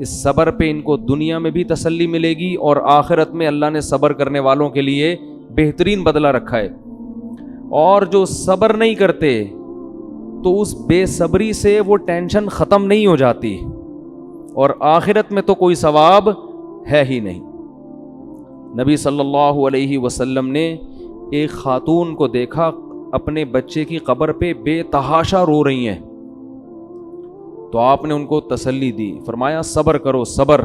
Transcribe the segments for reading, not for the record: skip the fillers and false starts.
اس صبر پہ ان کو دنیا میں بھی تسلی ملے گی اور آخرت میں اللہ نے صبر کرنے والوں کے لیے بہترین بدلہ رکھا ہے. اور جو صبر نہیں کرتے تو اس بے صبری سے وہ ٹینشن ختم نہیں ہو جاتی اور آخرت میں تو کوئی ثواب ہے ہی نہیں. نبی صلی اللہ علیہ وسلم نے ایک خاتون کو دیکھا اپنے بچے کی قبر پہ بے تحاشا رو رہی ہیں, تو آپ نے ان کو تسلی دی, فرمایا صبر کرو صبر.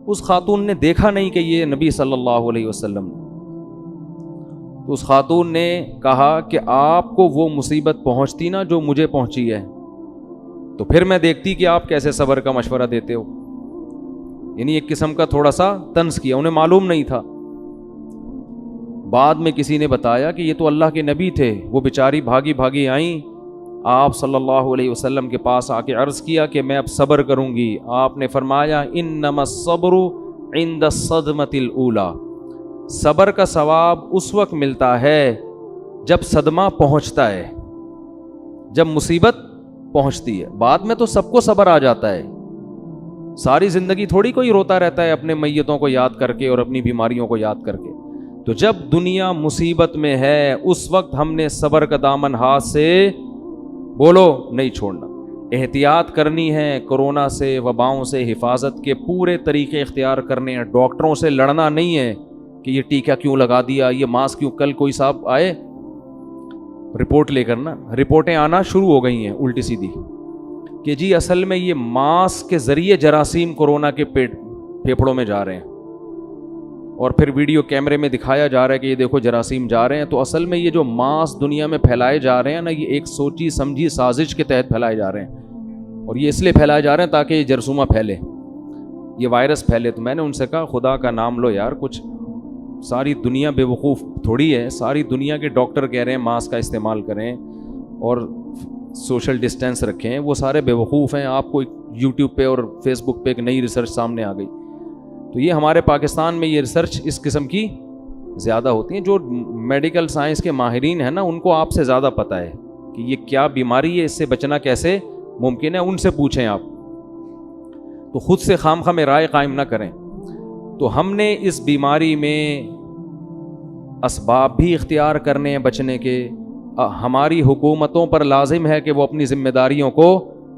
اس خاتون نے دیکھا نہیں کہ یہ نبی صلی اللہ علیہ وسلم, تو اس خاتون نے کہا کہ آپ کو وہ مصیبت پہنچتی نا جو مجھے پہنچی ہے, تو پھر میں دیکھتی کہ آپ کیسے صبر کا مشورہ دیتے ہو. یعنی ایک قسم کا تھوڑا سا طنز کیا, انہیں معلوم نہیں تھا. بعد میں کسی نے بتایا کہ یہ تو اللہ کے نبی تھے, وہ بیچاری بھاگی بھاگی آئیں, آپ صلی اللہ علیہ وسلم کے پاس آ کے عرض کیا کہ میں اب صبر کروں گی. آپ نے فرمایا انما الصبر عند الصدمۃ الاولی, صبر کا ثواب اس وقت ملتا ہے جب صدمہ پہنچتا ہے, جب مصیبت پہنچتی ہے. بعد میں تو سب کو صبر آ جاتا ہے, ساری زندگی تھوڑی کوئی روتا رہتا ہے اپنے میتوں کو یاد کر کے اور اپنی بیماریوں کو یاد کر کے. تو جب دنیا مصیبت میں ہے اس وقت ہم نے صبر کا دامن ہاتھ سے بولو نہیں چھوڑنا, احتیاط کرنی ہے. کورونا سے وباؤں سے حفاظت کے پورے طریقے اختیار کرنے ہیں. ڈاکٹروں سے لڑنا نہیں ہے کہ یہ ٹیکہ کیوں لگا دیا, یہ ماسک کیوں. کل کوئی صاحب آئے رپورٹ لے کر نا, رپورٹیں آنا شروع ہو گئی ہیں الٹی سیدھی کہ جی اصل میں یہ ماسک کے ذریعے جراثیم کورونا کے پھیپھڑوں میں جا رہے ہیں, اور پھر ویڈیو کیمرے میں دکھایا جا رہا ہے کہ یہ دیکھو جراثیم جا رہے ہیں. تو اصل میں یہ جو ماسک دنیا میں پھیلائے جا رہے ہیں نا, یہ ایک سوچی سمجھی سازش کے تحت پھیلائے جا رہے ہیں, اور یہ اس لیے پھیلائے جا رہے ہیں تاکہ یہ جرثومہ پھیلے, یہ وائرس پھیلے. تو میں نے ان سے کہا خدا کا نام لو یار, کچھ ساری دنیا بے وقوف تھوڑی ہے, ساری دنیا کے ڈاکٹر کہہ رہے ہیں ماسک کا استعمال کریں اور سوشل ڈسٹینس رکھیں, وہ سارے بے وقوف ہیں. آپ کو یوٹیوب پہ اور فیس بک پہ ایک نئی ریسرچ سامنے آ گئی. تو یہ ہمارے پاکستان میں یہ ریسرچ اس قسم کی زیادہ ہوتی ہیں. جو میڈیکل سائنس کے ماہرین ہیں نا, ان کو آپ سے زیادہ پتہ ہے کہ یہ کیا بیماری ہے, اس سے بچنا کیسے ممکن ہے, ان سے پوچھیں آپ. تو خود سے خام خواہ میں رائے قائم نہ کریں. تو ہم نے اس بیماری میں اسباب بھی اختیار کرنے ہیں بچنے کے. ہماری حکومتوں پر لازم ہے کہ وہ اپنی ذمہ داریوں کو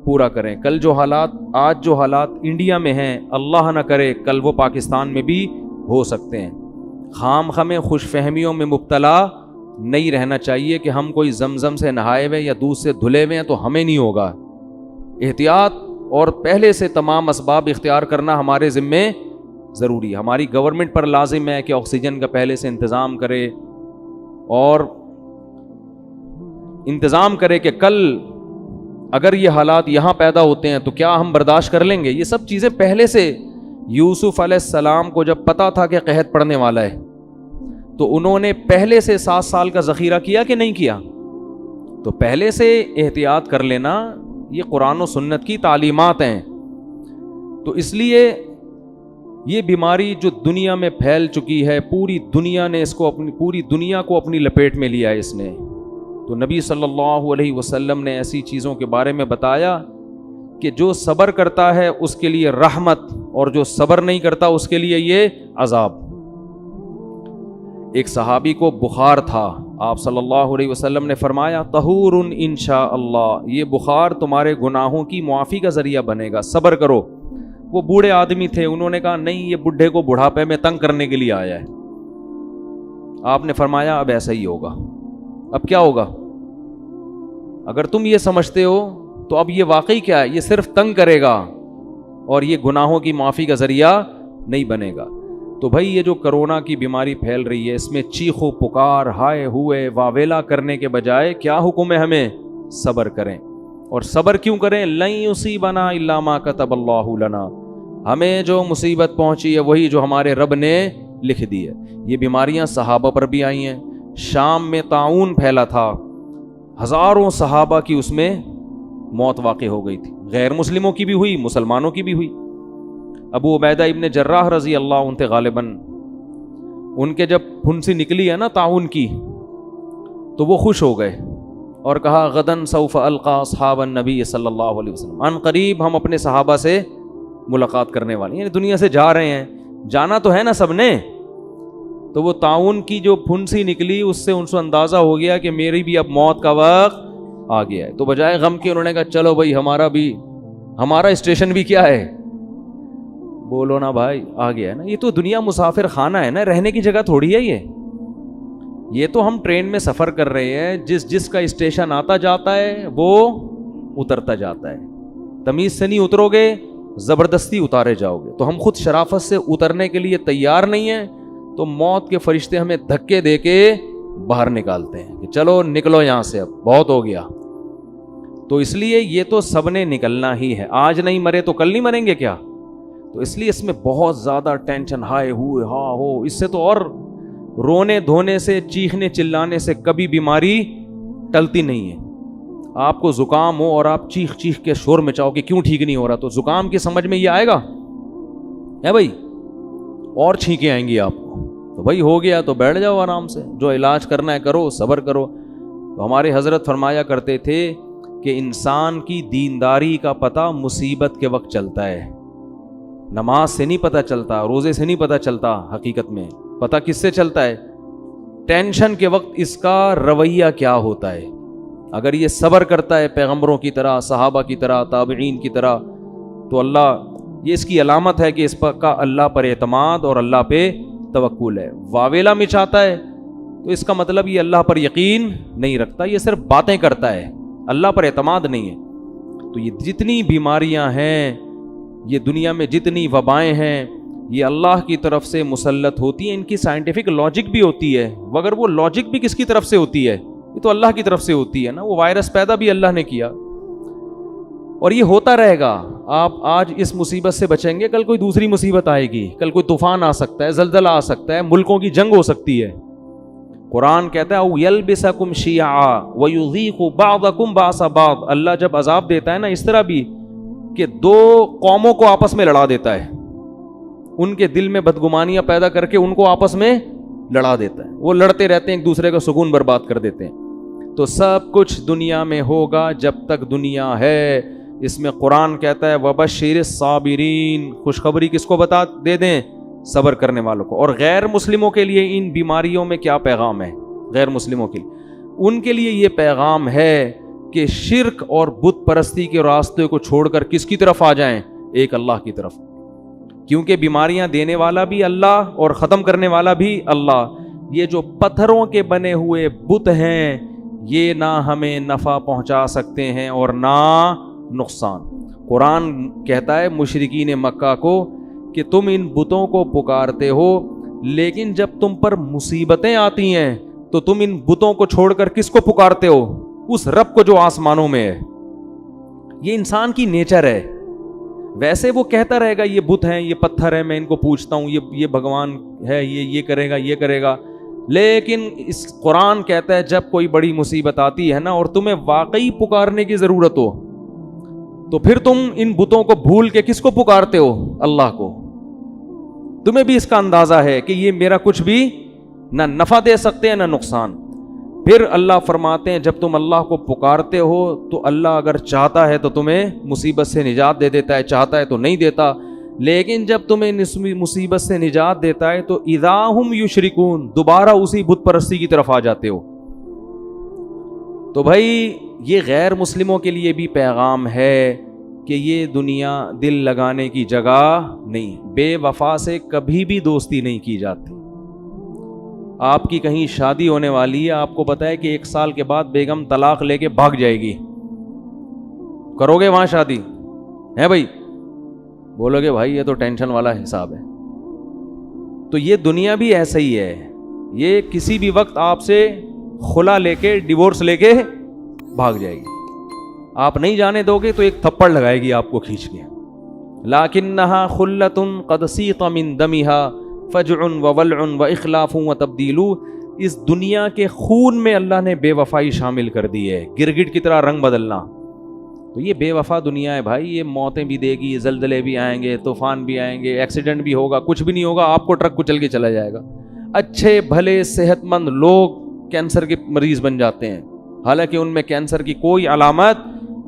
پورا کریں. کل جو حالات, آج جو حالات انڈیا میں ہیں, اللہ نہ کرے کل وہ پاکستان میں بھی ہو سکتے ہیں. خام خواہ میں خوش فہمیوں میں مبتلا نہیں رہنا چاہیے کہ ہم کوئی زمزم سے نہائے ہوئے یا دودھ سے دھلے ہوئے ہیں تو ہمیں نہیں ہوگا. احتیاط اور پہلے سے تمام اسباب اختیار کرنا ہمارے ذمے ضروری ہے. ہماری گورنمنٹ پر لازم ہے کہ آکسیجن کا پہلے سے انتظام کرے, اور انتظام کرے کہ کل اگر یہ حالات یہاں پیدا ہوتے ہیں تو کیا ہم برداشت کر لیں گے. یہ سب چیزیں پہلے سے, یوسف علیہ السلام کو جب پتا تھا کہ قحط پڑنے والا ہے تو انہوں نے پہلے سے 7 سال کا ذخیرہ کیا کہ نہیں کیا. تو پہلے سے احتیاط کر لینا, یہ قرآن و سنت کی تعلیمات ہیں. تو اس لیے یہ بیماری جو دنیا میں پھیل چکی ہے, پوری دنیا نے اس کو پوری دنیا کو اپنی لپیٹ میں لیا ہے اس نے. تو نبی صلی اللہ علیہ وسلم نے ایسی چیزوں کے بارے میں بتایا کہ جو صبر کرتا ہے اس کے لیے رحمت, اور جو صبر نہیں کرتا اس کے لیے یہ عذاب. ایک صحابی کو بخار تھا, آپ صلی اللہ علیہ وسلم نے فرمایا طہور انشاء اللہ, یہ بخار تمہارے گناہوں کی معافی کا ذریعہ بنے گا, صبر کرو. وہ بوڑھے آدمی تھے, انہوں نے کہا نہیں, یہ بڈھے کو بڑھاپے میں تنگ کرنے کے لیے آیا ہے. آپ نے فرمایا اب ایسا ہی ہوگا. اب کیا ہوگا؟ اگر تم یہ سمجھتے ہو تو اب یہ واقعی کیا ہے, یہ صرف تنگ کرے گا اور یہ گناہوں کی معافی کا ذریعہ نہیں بنے گا. تو بھائی یہ جو کرونا کی بیماری پھیل رہی ہے, اس میں چیخ و پکار, ہائے ہوئے, واویلا کرنے کے بجائے کیا حکم ہے ہمیں؟ صبر کریں. اور صبر کیوں کریں؟ لن یصیبنا الا ما کتب اللہ لنا, ہمیں جو مصیبت پہنچی ہے وہی جو ہمارے رب نے لکھ دی ہے. یہ بیماریاں صحابہ پر بھی آئی ہیں. شام میں طاعون پھیلا تھا, ہزاروں صحابہ کی اس میں موت واقع ہو گئی تھی. غیر مسلموں کی بھی ہوئی, مسلمانوں کی بھی ہوئی. ابو عبیدہ ابن جراح رضی اللہ عنہ غالباً, ان کے جب پھنسی نکلی ہے نا طاعون کی, تو وہ خوش ہو گئے اور کہا غدن سوف القا اصحاب النبی صلی اللہ علیہ وسلم, ان قریب ہم اپنے صحابہ سے ملاقات کرنے والے، یعنی دنیا سے جا رہے ہیں، جانا تو ہے نا سب نے. تو وہ طاعون کی جو پھنسی نکلی اس سے ان سے اندازہ ہو گیا کہ میری بھی اب موت کا وقت آ گیا ہے. تو بجائے غم کے انہوں نے کہا چلو بھائی ہمارا اسٹیشن بھی کیا ہے، بولو نا بھائی آ گیا ہے نا. یہ تو دنیا مسافر خانہ ہے نا، رہنے کی جگہ تھوڑی ہے. یہ تو ہم ٹرین میں سفر کر رہے ہیں، جس کا اسٹیشن آتا جاتا ہے وہ اترتا جاتا ہے. تمیز سے نہیں اترو گے زبردستی اتارے جاؤ گے. تو ہم خود شرافت سے اترنے کے لیے تیار نہیں ہیں، تو موت کے فرشتے ہمیں دھکے دے کے باہر نکالتے ہیں کہ چلو نکلو یہاں سے، اب بہت ہو گیا. تو اس لیے یہ تو سب نے نکلنا ہی ہے. آج نہیں مرے تو کل نہیں مریں گے کیا؟ تو اس لیے اس میں بہت زیادہ ٹینشن ہائے ہوئے ہاں ہو. اس سے تو اور رونے دھونے سے، چیخنے چلانے سے کبھی بیماری ٹلتی نہیں ہے. آپ کو زکام ہو اور آپ چیخ چیخ کے شور مچاؤ کہ کیوں ٹھیک نہیں ہو رہا، تو زکام کی سمجھ میں یہ آئے گا ہے بھائی؟ اور چھینکیں آئیں گی آپ کو. تو بھائی ہو گیا تو بیٹھ جاؤ آرام سے، جو علاج کرنا ہے کرو، صبر کرو. تو ہمارے حضرت فرمایا کرتے تھے کہ انسان کی دینداری کا پتہ مصیبت کے وقت چلتا ہے. نماز سے نہیں پتہ چلتا، روزے سے نہیں پتہ چلتا. حقیقت میں پتہ کس سے چلتا ہے؟ ٹینشن کے وقت اس کا رویہ کیا ہوتا ہے. اگر یہ صبر کرتا ہے پیغمبروں کی طرح، صحابہ کی طرح، تابعین کی طرح، تو اللہ، یہ اس کی علامت ہے کہ اس کا اللہ پر اعتماد اور اللہ پہ توکل ہے. واویلا مچاتا ہے تو اس کا مطلب یہ اللہ پر یقین نہیں رکھتا، یہ صرف باتیں کرتا ہے، اللہ پر اعتماد نہیں ہے. تو یہ جتنی بیماریاں ہیں، یہ دنیا میں جتنی وبائیں ہیں، یہ اللہ کی طرف سے مسلط ہوتی ہیں. ان کی سائنٹیفک لاجک بھی ہوتی ہے، مگر وہ لاجک بھی کس کی طرف سے ہوتی ہے؟ یہ تو اللہ کی طرف سے ہوتی ہے نا. وہ وائرس پیدا بھی اللہ نے کیا، اور یہ ہوتا رہے گا. آپ آج اس مصیبت سے بچیں گے، کل کوئی دوسری مصیبت آئے گی، کل کوئی طوفان آ سکتا ہے، زلزلہ آ سکتا ہے، ملکوں کی جنگ ہو سکتی ہے. قرآن کہتا ہے او یلبسکم شیعا ویذیق بعضکم باس بعض. اللہ جب عذاب دیتا ہے نا اس طرح بھی کہ دو قوموں کو آپس میں لڑا دیتا ہے، ان کے دل میں بدگمانیاں پیدا کر کے ان کو آپس میں لڑا دیتا ہے. وہ لڑتے رہتے ہیں، ایک دوسرے کا سکون برباد کر دیتے ہیں. تو سب کچھ دنیا میں ہوگا جب تک دنیا ہے. اس میں قرآن کہتا ہے وبشر الصابرین، خوشخبری کس کو بتا دے دیں؟ صبر کرنے والوں کو. اور غیر مسلموں کے لیے ان بیماریوں میں کیا پیغام ہے؟ غیر مسلموں کے لیے، ان کے لیے یہ پیغام ہے کہ شرک اور بت پرستی کے راستے کو چھوڑ کر کس کی طرف آ جائیں؟ ایک اللہ کی طرف. کیونکہ بیماریاں دینے والا بھی اللہ اور ختم کرنے والا بھی اللہ. یہ جو پتھروں کے بنے ہوئے بت ہیں یہ نہ ہمیں نفع پہنچا سکتے ہیں اور نہ نقصان. قرآن کہتا ہے مشرکین مکہ کو کہ تم ان بتوں کو پکارتے ہو، لیکن جب تم پر مصیبتیں آتی ہیں تو تم ان بتوں کو چھوڑ کر کس کو پکارتے ہو؟ اس رب کو جو آسمانوں میں ہے. یہ انسان کی نیچر ہے. ویسے وہ کہتا رہے گا یہ بت ہیں، یہ پتھر ہیں، میں ان کو پوچھتا ہوں، یہ بھگوان ہے، یہ کرے گا، یہ کرے گا. لیکن اس قرآن کہتا ہے جب کوئی بڑی مصیبت آتی ہے نا اور تمہیں واقعی پکارنے کی ضرورت ہو تو پھر تم ان بتوں کو بھول کے کس کو پکارتے ہو؟ اللہ کو. تمہیں بھی اس کا اندازہ ہے کہ یہ میرا کچھ بھی نہ نفع دے سکتے ہیں نہ نقصان. پھر اللہ فرماتے ہیں جب تم اللہ کو پکارتے ہو تو اللہ اگر چاہتا ہے تو تمہیں مصیبت سے نجات دے دیتا ہے، چاہتا ہے تو نہیں دیتا. لیکن جب تمہیں مصیبت سے نجات دیتا ہے تو اذا ہم یشرکون، دوبارہ اسی بت پرستی کی طرف آ جاتے ہو. تو بھائی یہ غیر مسلموں کے لیے بھی پیغام ہے کہ یہ دنیا دل لگانے کی جگہ نہیں. بے وفا سے کبھی بھی دوستی نہیں کی جاتی. آپ کی کہیں شادی ہونے والی ہے، آپ کو پتا ہے کہ 1 سال کے بعد بیگم طلاق لے کے بھاگ جائے گی، کرو گے وہاں شادی؟ ہے بھائی؟ بولو گے بھائی یہ تو ٹینشن والا حساب ہے. تو یہ دنیا بھی ایسا ہی ہے، یہ کسی بھی وقت آپ سے خلا لے کے، ڈیورس لے کے بھاگ جائے گی. آپ نہیں جانے دو گے تو ایک تھپڑ لگائے گی آپ کو کھینچ کے. لکنھا خلۃ قد سیق من دمھا فجع وولع واخلاف وتبدیل. اس دنیا کے خون میں اللہ نے بے وفائی شامل کر دی ہے، گرگٹ کی طرح رنگ بدلنا. تو یہ بے وفا دنیا ہے بھائی. یہ موتیں بھی دے گی، زلزلے بھی آئیں گے، طوفان بھی آئیں گے، ایکسیڈنٹ بھی ہوگا، کچھ بھی نہیں ہوگا، آپ کو ٹرک کچل کے چلا جائے گا. اچھے بھلے صحت مند لوگ کینسر کے مریض بن جاتے ہیں، حالانکہ ان میں کینسر کی کوئی علامت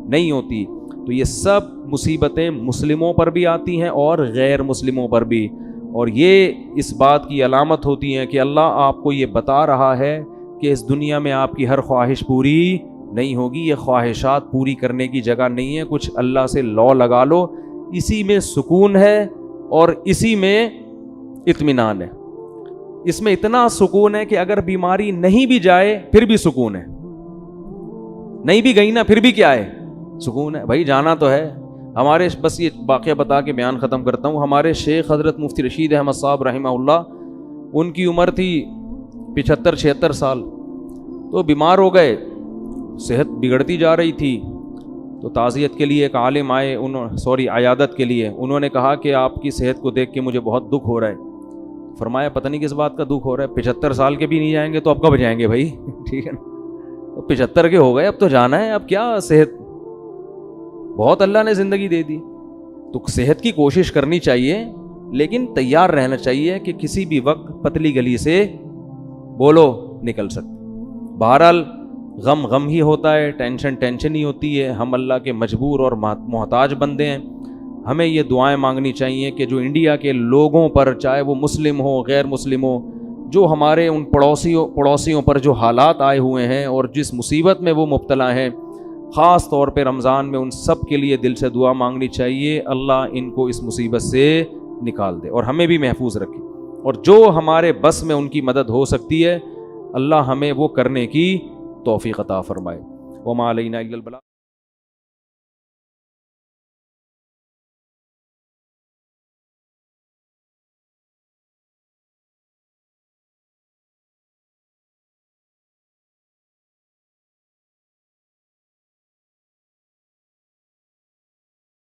نہیں ہوتی. تو یہ سب مصیبتیں مسلموں پر بھی آتی ہیں اور غیر مسلموں پر بھی، اور یہ اس بات کی علامت ہوتی ہیں کہ اللہ آپ کو یہ بتا رہا ہے کہ اس دنیا میں آپ کی ہر خواہش پوری نہیں ہوگی، یہ خواہشات پوری کرنے کی جگہ نہیں ہے، کچھ اللہ سے لو لگا لو، اسی میں سکون ہے اور اسی میں اطمینان ہے۔ اس میں اتنا سکون ہے کہ اگر بیماری نہیں بھی جائے پھر بھی سکون ہے، نہیں بھی گئی نا پھر بھی کیا ہے، سکون ہے۔ بھائی جانا تو ہے ہمارے، بس یہ واقعہ بتا کے بیان ختم کرتا ہوں۔ ہمارے شیخ حضرت مفتی رشید احمد صاحب رحمہ اللہ، ان کی عمر تھی 75-76 سال، تو بیمار ہو گئے، صحت بگڑتی جا رہی تھی، تو تعزیت کے لیے ایک عالم آئے، عیادت کے لیے، انہوں نے کہا کہ آپ کی صحت کو دیکھ کے مجھے بہت دکھ ہو رہا ہے۔ فرمایا پتہ نہیں کس بات کا دکھ ہو رہا ہے، 75 سال کے بھی نہیں جائیں گے تو اب کب جائیں گے بھائی، ٹھیک ہے نا، 75 کے ہو گئے، اب تو جانا ہے، اب کیا صحت، بہت اللہ نے زندگی دے دی، تو صحت کی کوشش کرنی چاہیے، لیکن تیار رہنا چاہیے کہ کسی بھی وقت پتلی گلی سے بولو نکل سکتے۔ بہرحال غم ہی ہوتا ہے، ٹینشن ہی ہوتی ہے، ہم اللہ کے مجبور اور محتاج بندے ہیں۔ ہمیں یہ دعائیں مانگنی چاہیے کہ جو انڈیا کے لوگوں پر، چاہے وہ مسلم ہو غیر مسلم ہو، جو ہمارے ان پڑوسیوں پر جو حالات آئے ہوئے ہیں اور جس مصیبت میں وہ مبتلا ہیں، خاص طور پہ رمضان میں ان سب کے لیے دل سے دعا مانگنی چاہیے، اللہ ان کو اس مصیبت سے نکال دے اور ہمیں بھی محفوظ رکھے، اور جو ہمارے بس میں ان کی مدد ہو سکتی ہے اللہ ہمیں وہ کرنے کی توفیق عطا فرمائے۔ وما علینا الا البلاغ۔